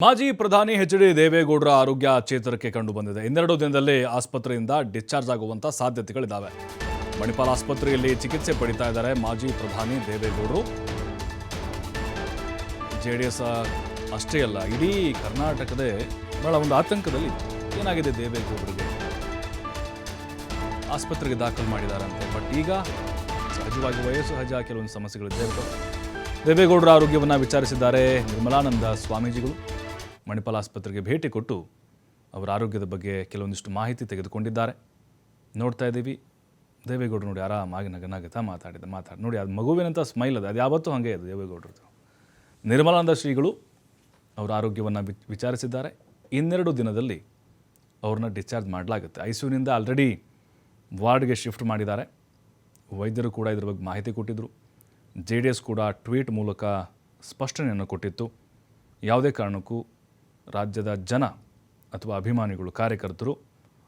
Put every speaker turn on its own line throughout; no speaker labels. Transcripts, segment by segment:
ಮಾಜಿ ಪ್ರಧಾನಿ ಎಚ್.ಡಿ. ದೇವೇಗೌಡರ ಆರೋಗ್ಯ ಚೇತರಿಕೆ ಕಂಡು ಬಂದಿದೆ. ಇನ್ನೆರಡು ದಿನದಲ್ಲಿ ಆಸ್ಪತ್ರೆಯಿಂದ ಡಿಸ್ಚಾರ್ಜ್ ಆಗುವಂತ ಸಾಧ್ಯತೆಗಳಿದ್ದಾವೆ. ಮಣಿಪಾಲ್ ಆಸ್ಪತ್ರೆಯಲ್ಲಿ ಚಿಕಿತ್ಸೆ ಪಡಿತಾ ಇದ್ದಾರೆ ಮಾಜಿ ಪ್ರಧಾನಿ ದೇವೇಗೌಡರು. ಜೆಡಿಎಸ್ ಅಷ್ಟೇ ಅಲ್ಲ, ಇಡೀ ಕರ್ನಾಟಕದ ಬಹಳ ಒಂದು ಆತಂಕದಲ್ಲಿ ಏನಾಗಿದೆ ದೇವೇಗೌಡರಿಗೆ. ಆಸ್ಪತ್ರೆಗೆ ದಾಖಲು ಮಾಡಿದಾರಂತೆ. ಬಟ್ ಈಗ ಸಹಜವಾಗಿ ವಯೋಸಹಜ ಕೆಲವೊಂದು ಸಮಸ್ಯೆಗಳಿದೆ. ದೇವೇಗೌಡರ ಆರೋಗ್ಯವನ್ನು ವಿಚಾರಿಸಿದ್ದಾರೆ ನಿರ್ಮಲಾನಂದ ಸ್ವಾಮೀಜಿಗಳು. ಮಣಿಪಾಲ್ ಆಸ್ಪತ್ರೆಗೆ ಭೇಟಿ ಕೊಟ್ಟು ಅವರ ಆರೋಗ್ಯದ ಬಗ್ಗೆ ಕೆಲವೊಂದಿಷ್ಟು ಮಾಹಿತಿ ತೆಗೆದುಕೊಂಡಿದ್ದಾರೆ. ನೋಡ್ತಾ ಇದ್ದೀವಿ, ದೇವೇಗೌಡರು ನೋಡಿ ಆರಾಮಾಗಿ ನಗನಗುತ್ತಾ ಮಾತಾಡಿ ನೋಡಿ, ಅದು ಮಗುವಿನಂಥ ಸ್ಮೈಲ್ ಅದು ಯಾವತ್ತೂ ಹಾಗೆ ಇದೆ ದೇವೇಗೌಡರದು. ನಿರ್ಮಲಾನಂದ ಶ್ರೀಗಳು ಅವರ ಆರೋಗ್ಯವನ್ನು ವಿಚಾರಿಸಿದ್ದಾರೆ. ಇನ್ನೆರಡು ದಿನದಲ್ಲಿ ಅವ್ರನ್ನ ಡಿಸ್ಚಾರ್ಜ್ ಮಾಡಲಾಗುತ್ತೆ. ಐಸಿಯುನಿಂದ ಆಲ್ರೆಡಿ ವಾರ್ಡ್ಗೆ ಶಿಫ್ಟ್ ಮಾಡಿದ್ದಾರೆ. ವೈದ್ಯರು ಕೂಡ ಇದ್ರ ಬಗ್ಗೆ ಮಾಹಿತಿ ಕೊಟ್ಟಿದ್ದರು. JDS ಕೂಡ ಟ್ವೀಟ್ ಮೂಲಕ ಸ್ಪಷ್ಟನೆಯನ್ನು ಕೊಟ್ಟಿತ್ತು. ಯಾವುದೇ ಕಾರಣಕ್ಕೂ ರಾಜ್ಯದ ಜನ ಅಥವಾ ಅಭಿಮಾನಿಗಳು, ಕಾರ್ಯಕರ್ತರು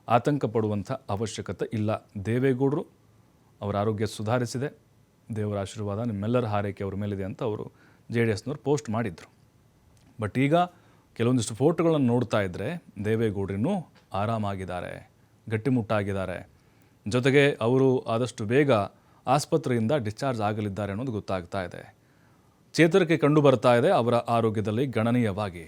ಆತಂಕ ಪಡುವಂಥ ಅವಶ್ಯಕತೆ ಇಲ್ಲ. ದೇವೇಗೌಡರು ಅವರ ಆರೋಗ್ಯ ಸುಧಾರಿಸಿದೆ, ದೇವರ ಆಶೀರ್ವಾದ ನಿಮ್ಮೆಲ್ಲರ ಹಾರೈಕೆ ಅವ್ರ ಮೇಲಿದೆ ಅಂತ ಅವರು JDSನವ್ರು ಪೋಸ್ಟ್ ಮಾಡಿದರು. ಬಟ್ ಈಗ ಕೆಲವೊಂದಿಷ್ಟು ಫೋಟೋಗಳನ್ನು ನೋಡ್ತಾ ಇದ್ದರೆ ದೇವೇಗೌಡರಿನ್ನೂ ಆರಾಮಾಗಿದ್ದಾರೆ, ಗಟ್ಟಿಮುಟ್ಟಾಗಿದ್ದಾರೆ. ಜೊತೆಗೆ ಅವರು ಆದಷ್ಟು ಬೇಗ ಆಸ್ಪತ್ರೆಯಿಂದ ಡಿಸ್ಚಾರ್ಜ್ ಆಗಲಿದ್ದಾರೆ ಅನ್ನೋದು ಗೊತ್ತಾಗ್ತಾ ಇದೆ. ಚೇತರಿಕೆ ಕಂಡು ಬರ್ತಾ ಇದೆ ಅವರ ಆರೋಗ್ಯದಲ್ಲಿ ಗಣನೀಯವಾಗಿ.